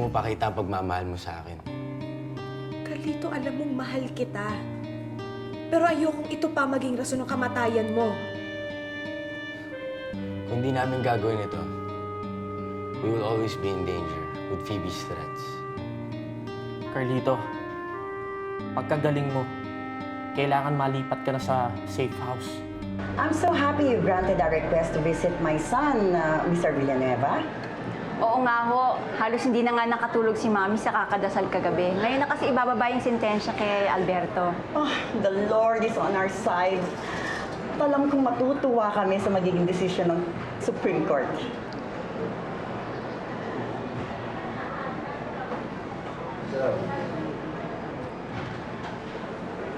mo pakita ang pagmamahal mo sa akin. Carlito, alam mong mahal kita. Pero ayokong ito pa maging rason ng kamatayan mo. Kung hindi namin gagawin ito, we will always be in danger with Phoebe's threats. Carlito, pagkagaling mo, kailangan malipat ka na sa safe house. I'm so happy you granted our request to visit my son, Mr. Villanueva. Oo nga ho, halos hindi na nga nakatulog si Mami sa kakadasal kagabi. Ngayon na kasi ibababa yung sentensya kay Alberto. Oh, the Lord is on our side. Alam kong matutuwa kami sa magiging desisyon ng Supreme Court.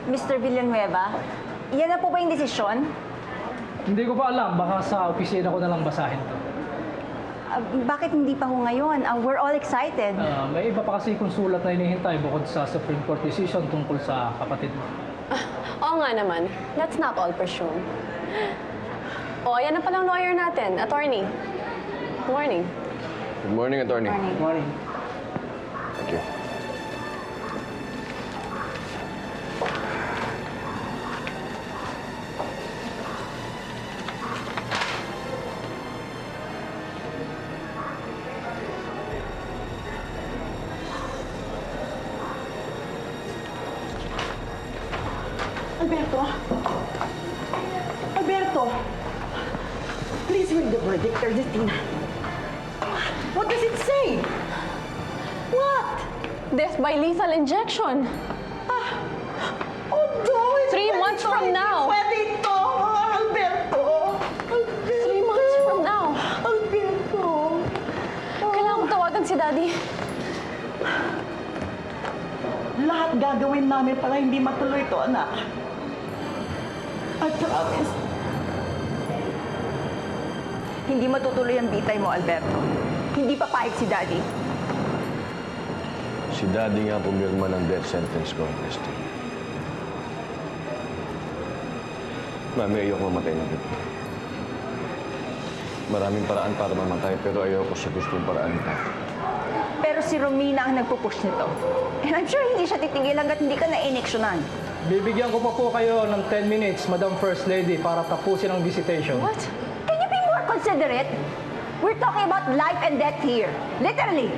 Mr. Villanueva, yan na po ba yung desisyon? Hindi ko pa alam. Baka sa opisina ko na lang basahin to. Bakit hindi pa ho ngayon? We're all excited. May iba pa kasi kung sulat na hinihintay bukod sa Supreme Court decision tungkol sa kapatid mo. Oo nga naman. That's not all presumed. O, yan na palang lawyer natin. Attorney. Good morning. Good morning, attorney. Good morning. Thank you. Alberto? Alberto! Please read the verdict, Ernestina. What does it say? What? Death by lethal injection. Oh, no! 3 months from now. Pwede ito! Alberto! Alberto! 3 months from now. Alberto! Kailangan ko tawagan si Daddy. Lahat gagawin namin para hindi matuloy ito, anak. I promise. Hindi matutuloy ang bitay mo, Alberto. Hindi papayag si Daddy. Si Daddy nga pumirma ng death sentence ko, Christy. Mami, ayoko mamatay ng bebe. Maraming paraan para mamatay, pero ayoko sa gustong paraan ito. Pero si Romina ang nagpupush nito. And I'm sure hindi siya titigil hanggat hindi ka na-ineksyonan. Bibigyan ko pa po kayo ng 10 minutes, Madam First Lady, para tapusin ang visitation. What? Can you be more considerate? We're talking about life and death here. Literally.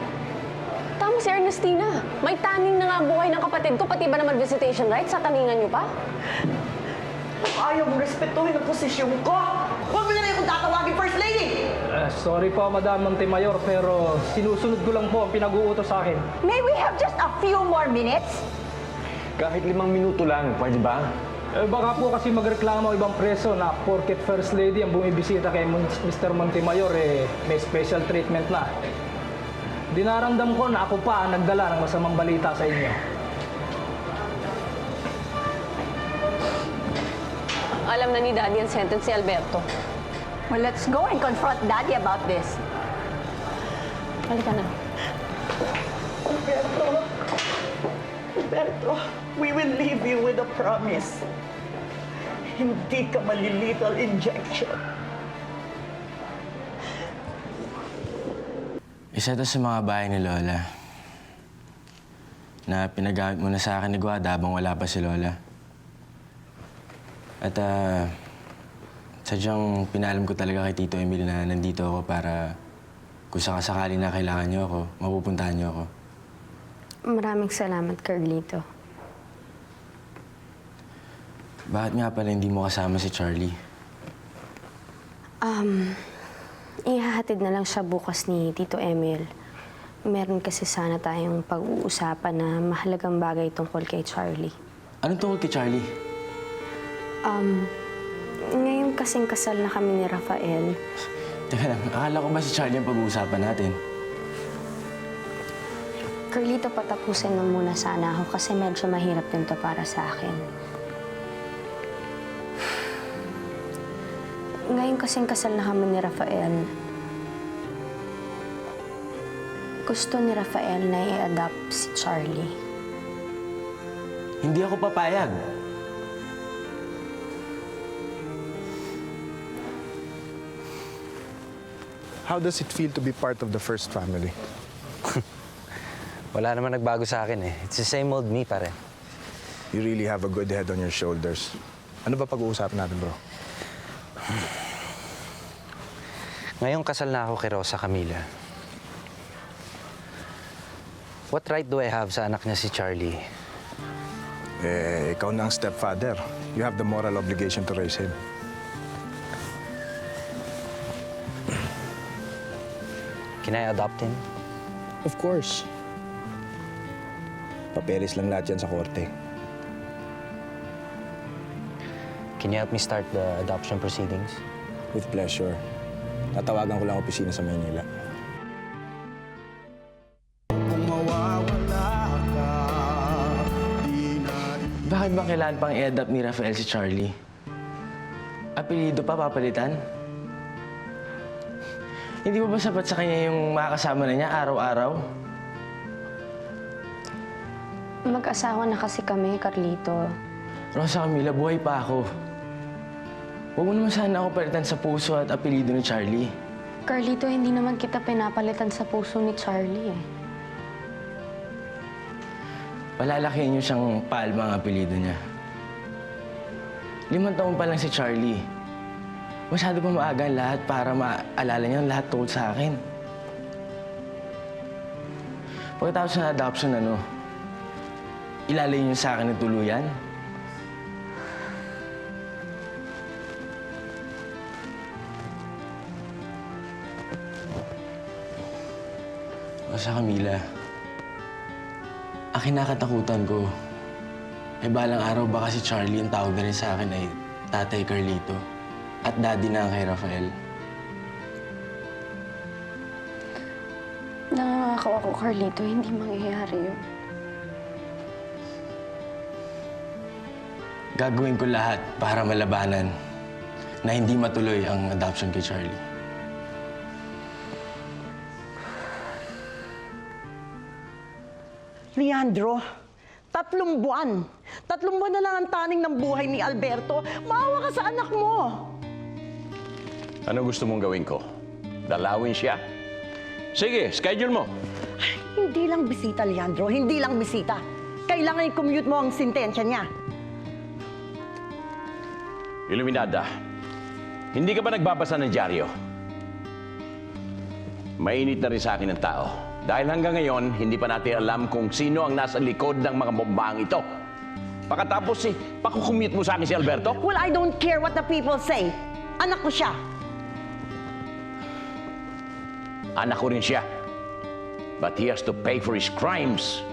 Tama si Ernestina. May taning na nga ang buhay ng kapatid ko, pati ba naman visitation rights? Sa taningan niyo pa? Ayaw mong respetuhin ang posisyon ko. Huwag mo na rin akong tatawagin First Lady! Sorry po, Madam Montemayor, pero sinusunod ko lang po ang pinag-uutos sa akin. May we have just a few more minutes? Kahit 5 minuto lang, pwede ba? Baka po kasi magreklamo ibang preso na porket First Lady ang bumibisita kay Mr. Montemayor, may special treatment na. Dinaramdam ko na ako pa ang nagdala ng masamang balita sa inyo. Alam na ni Daddy ang sentence si Alberto. Well, let's go and confront Daddy about this. Halika na. Alberto! Alberto, we will leave you with a promise. Hindi ka malilethal injection. Isa to sa mga bahay ni Lola na pinagamit mo na sa akin ni Guada habang wala pa si Lola. At sadyang pinalam ko talaga kay Tito Emil na nandito ako para kung sakasakali na kailangan niyo ako, mapupuntahan niyo ako. Maraming salamat, Carlito. Bakit nga pala hindi mo kasama si Charlie? Ihahatid na lang siya bukas ni Tito Emil. Meron kasi sana tayong pag-uusapan na mahalagang bagay tungkol kay Charlie. Anong tungkol kay Charlie? Ngayon kasing kasal na kami ni Rafael. Teka lang, akala ko ba si Charlie ang pag-uusapan natin? Carlito, patapusin mo muna sana ako kasi medyo mahirap din to para sa akin. Ngayon kasing kasal na kami ni Rafael. Gusto ni Rafael na i-adopt si Charlie. Hindi ako papayag. How does it feel to be part of the first family? Wala naman nagbago sa akin eh. It's the same old me pa rin. You really have a good head on your shoulders. Ano ba pag-uusapan natin, bro? Ngayong kasal na ako kay Rosa Camila. What right do I have sa anak niya si Charlie? Eh, ikaw na ang stepfather. You have the moral obligation to raise him. Can I adopt him? Of course. Papeles lang lahat yan sa korte. Can you help me start the adoption proceedings? With pleasure. Tatawagan ko lang opisina sa Maynila. Bakit ba kailangan pang i-adapt ni Rafael si Charlie? Apelido pa papalitan? Hindi ba sapat sa kanya yung makakasama na niya araw-araw? Mag-asawa na kasi kami, Carlito. Rosa Camila, buhay pa ako. Huwag mo naman sana ako palitan sa puso at apelido ni Charlie. Carlito, hindi naman kita pinapalitan sa puso ni Charlie eh. Palalakihin niyo siyang Palma ang apelido niya. 5 taon pa lang si Charlie. Masyado pa maaga ang lahat para maalala niya ang lahat tungkol sa akin. Pagkatapos ng adoption, ilalayo niyo sa akin ng tuluyan? Rosa Camila, ang kinakatakutan ko, ay balang araw baka si Charlie ang tawag na rin sa akin ay Tatay Carlito at Daddy na kay Rafael. Nangangako ako, Carlito, hindi mangyayari yun. Gagawin ko lahat para malabanan na hindi matuloy ang adoption kay Charlie. Leandro, 3 buwan. 3 buwan na lang ang taning ng buhay ni Alberto. Maawa ka sa anak mo. Ano gusto mong gawin ko? Dalawin siya? Sige, schedule mo. Hindi lang bisita, Leandro. Hindi lang bisita. Kailangan i-commute mo ang sentensya niya. Iluminada, hindi ka ba nagbabasa ng dyaryo? Mainit na rin sa akin ng tao. Dahil hanggang ngayon, hindi pa natin alam kung sino ang nasa likod ng mga bombang ito. Pagkatapos pakukumute mo sa akin si Alberto? Well, I don't care what the people say. Anak ko siya. Anak ko rin siya. But he has to pay for his crimes.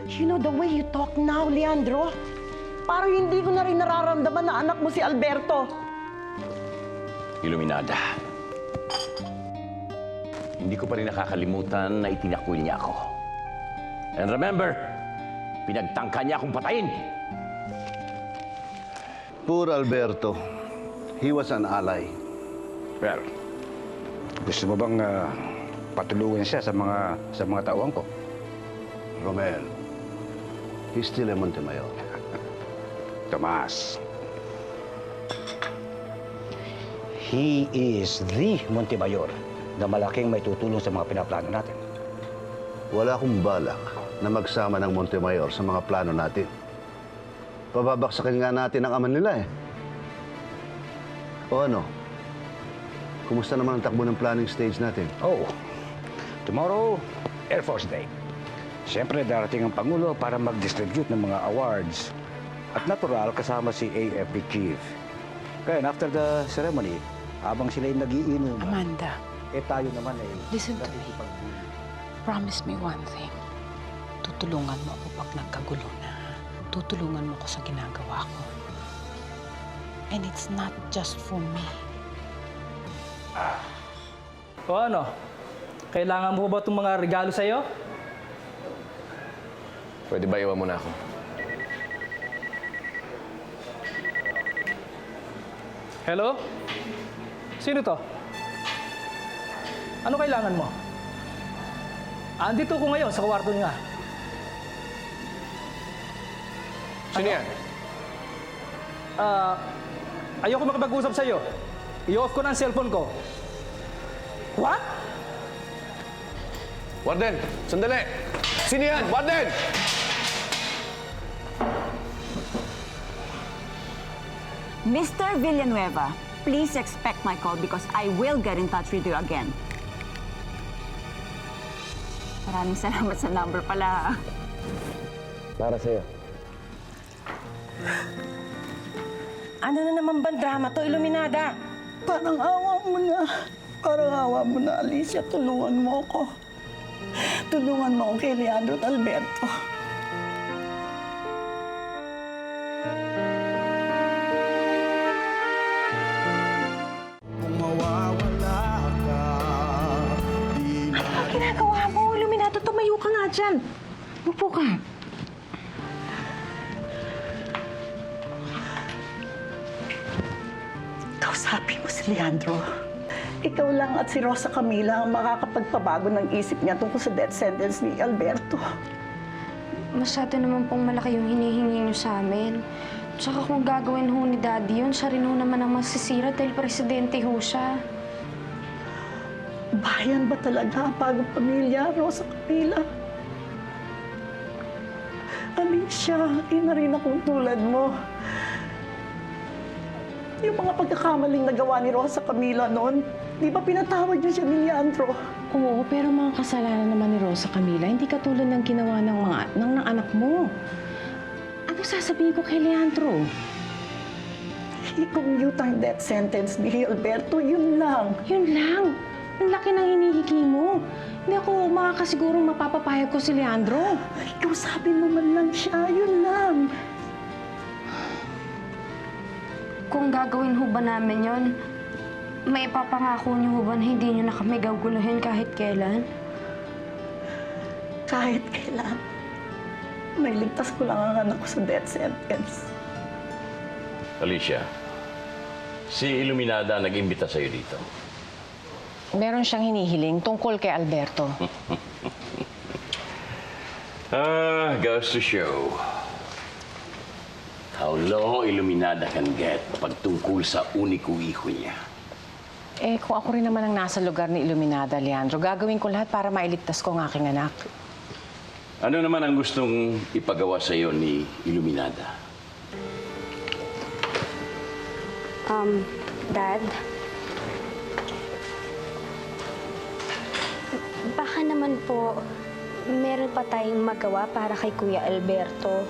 You know, the way you talk now, Leandro, parang hindi ko na rin nararamdaman na anak mo si Alberto. Iluminada, hindi ko pa rin nakakalimutan na itinakwil niya ako. And remember, pinagtangka niya akong patayin. Poor Alberto. He was an ally. Well, gusto mo bang patulungan siya sa mga tauhan ko? Romel, he's still a Montemayor. Tomas, he is the Montemayor na malaking may tutulong sa mga pinaplano natin. Wala akong balak na magsama ng Montemayor sa mga plano natin. Pababaksakin nga natin ang ama nila eh. O ano? Kumusta naman ang takbo ng planning stage natin? Oh, tomorrow, Air Force Day. Siyempre, darating ang Pangulo para mag-distribute ng mga awards. At natural, kasama si AFP Chief. Kaya after the ceremony, habang sila'y nag-iinom, Amanda, tayo naman ay... listen to me. Promise me one thing. Tutulungan mo ako pag nagkagulo na. Tutulungan mo ako sa ginagawa ko. And it's not just for me. O ano? Kailangan mo ba itong mga regalo sa'yo? Pwede ba iwan mo na ako? Hello? Sino to? Ano kailangan mo? Andito ko ngayon sa kwarto niya. Sino yan? Ayoko makipag-usap sa'yo. I-off ko na ang cellphone ko. What? Warden, sandali! Sino yan? Warden! Mr. Villanueva, please expect my call because I will get in touch with you again. Maraming salamat sa number pala. Para sa'yo. Ano na naman bang drama to, Iluminada? Parang awa mo na. Parang awa mo na, Alicia. Tulungan mo ako. Tulungan mo ako kay Leandro at Alberto. Ano ginagawa mo, Iluminado? Tumayo ka nga dyan. Upo ka. Kausapin mo si Leandro. Ikaw lang at si Rosa Camila ang makakapagpabago ng isip niya tungkol sa death sentence ni Alberto. Masyado naman pong malaki yung hinihingi niyo sa amin. Tsaka kung gagawin ho ni Daddy yun, siya rin ho naman ang masisira dahil presidente ho siya. Bayan ba talaga ang bagong pamilya, Rosa Camila? Alicia, ina rin akong tulad mo. Yung mga pagkakamaling nagawa ni Rosa Camila noon, di ba pinatawad niyo siya ni Leandro? Oo, pero mga kasalanan naman ni Rosa Camila, hindi katulad ng ginawa ng anak mo. Ano sasabihin ko kay Leandro? I-commute ang death sentence ni Alberto, yun lang. Yun lang. Ang laki ng hinihiki mo. Hindi ako makakasigurong mapapapayag ko si Leandro. Ikaw sabi mo man lang siya, yun lang. Kung gagawin ho ba namin yon, may ipapangako niyo ho ba na hindi niyo na kami gaguluhin kahit kailan? Kahit kailan, may ligtas ko lang ang anak ko sa death sentence. Alicia, si Iluminada nag-imbita sa'yo dito. Meron siyang hinihiling tungkol kay Alberto. Goes to show how low Iluminada can get pagtungkol sa uniko iho niya. Eh, kung ako rin naman ang nasa lugar ni Iluminada, Leandro, gagawin ko lahat para mailigtas ko ang aking anak. Ano naman ang gustong ipagawa sa iyo ni Iluminada? Dad? Baka naman po, meron pa tayong magawa para kay Kuya Alberto.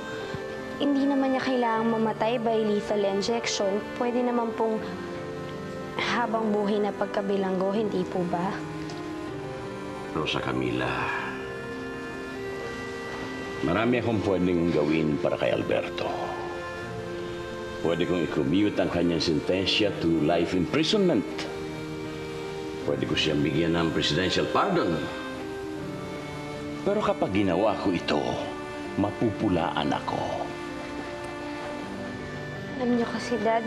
Hindi naman niya kailangang mamatay by lethal injection. Pwede naman pong habang buhay na pagkabilanggo, hindi po ba? Rosa Camila, marami akong pwedeng gawin para kay Alberto. Pwede kong i-commute ang kanyang sentensya to life imprisonment. Pwede ko siyang bigyan ng presidential pardon. Pero kapag ginawa ko ito, mapupulaan ako. Alam niyo kasi, Dad,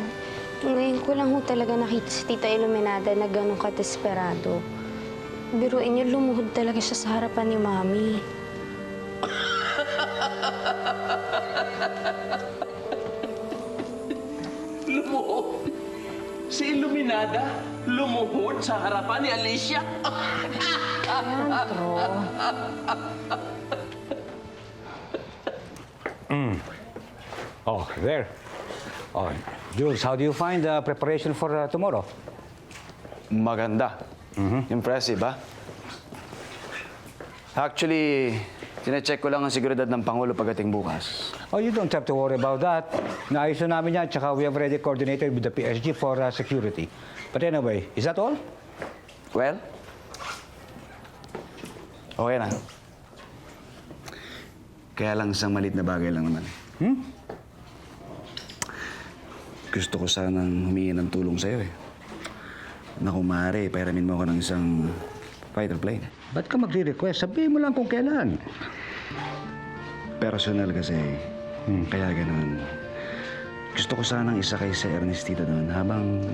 ngayon ko lang ho talaga nakita si Tita Iluminada na ganun ka-desperado. Biruin niyo, lumuhod talaga siya sa harapan ni Mami. Lumuhod? Si Iluminada lumuhod sa harapan ni Alicia? Oh, there. Oh, Jules, how do you find the preparation for tomorrow? Maganda. Impressive, ha? Actually, sinecheck ko lang ang seguridad ng Pangulo pagdating bukas. Oh, you don't have to worry about that. Naayos na namin yan, tsaka we have already coordinated with the PSG for security. But anyway, is that all? Well, okay na. Kaya lang isang maliit na bagay lang naman. Gusto ko sanang humingi ng tulong sa'yo eh. Na kung maaari, pairamin mo ako ng isang fighter plane. Ba't ka magre-request? Sabihin mo lang kung kailan. Personal kasi. Kaya ganun. Gusto ko sanang isakay sa Ernestita doon habang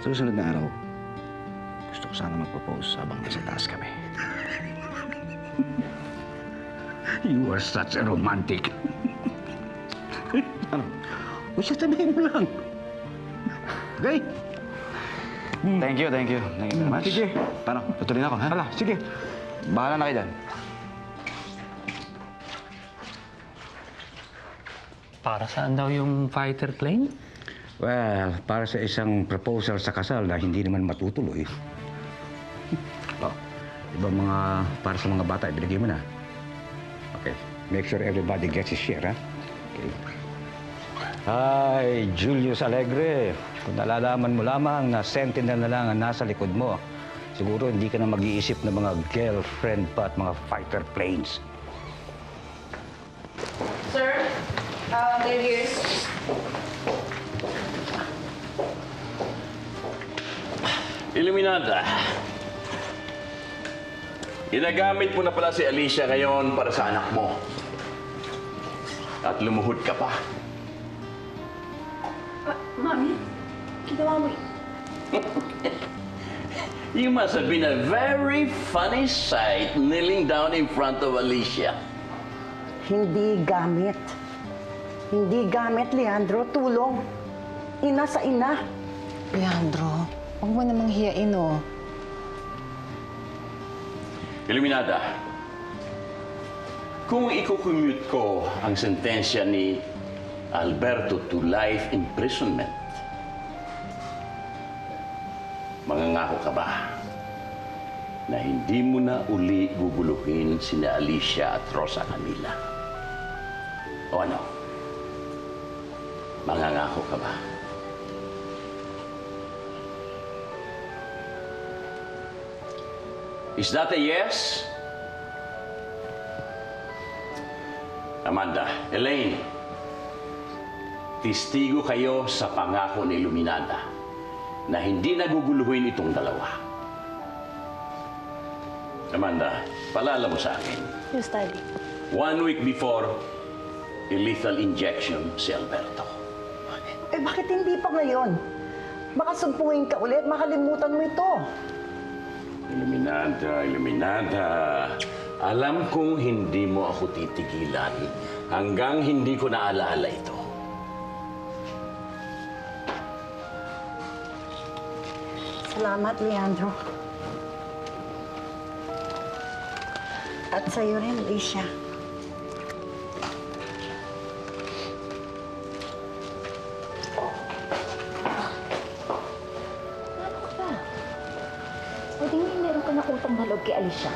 susunod na araw. Gusto ko sana mag-propose habang nasa taas kami. You are such a romantic. Ano? O siya, sabihin mo lang. Okay? Thank you, thank you. Thank you very much. Sige. Paano? Tutuloy na ako, ha? Hala, sige. Bahala na kayo dyan. Para saan daw yung fighter plane? Well, para sa isang proposal sa kasal na hindi naman matutuloy. Oh, ibang para sa mga bata, ibigay mo na. Okay, make sure everybody gets his share, ha? Okay. Hi, Julius Alegre. Kung nalalaman mo lamang na sentinel na lang ang nasa likod mo, siguro hindi ka na mag-iisip ng mga girlfriend pa at mga fighter planes. Sir, they're here. Iluminada. Ginagamit mo na pala si Alicia ngayon para sa anak mo. At lumuhod ka pa. Mami, ginawa mo You must have been a very funny sight kneeling down in front of Alicia. Hindi gamit. Hindi gamit, Leandro. Tulong. Ina sa ina. Leandro, huwag mo namang hiyain, oh. Iluminada, kung ikukommute ko ang sentensya ni Alberto to life imprisonment, mangangako ka ba na hindi mo na uli guguluhin sina Alicia at Rosa Camila? O ano? Mangangako ka ba? Is that a yes? Amanda, Elaine, testigo kayo sa pangako ni Luminada na hindi naguguluhin itong dalawa. Amanda, paalala mo sa akin. Yes, Daddy. 1 week before, a lethal injection si Alberto. Eh, bakit hindi pa ngayon? Baka sumpuin ka ulit, makalimutan mo ito. Iluminada, Iluminada. Alam kong hindi mo ako titigilan hanggang hindi ko naalaala ito. Salamat, Leandro. At sa'yo rin, Alicia. O di meron ka na utang na loob kay Alicia.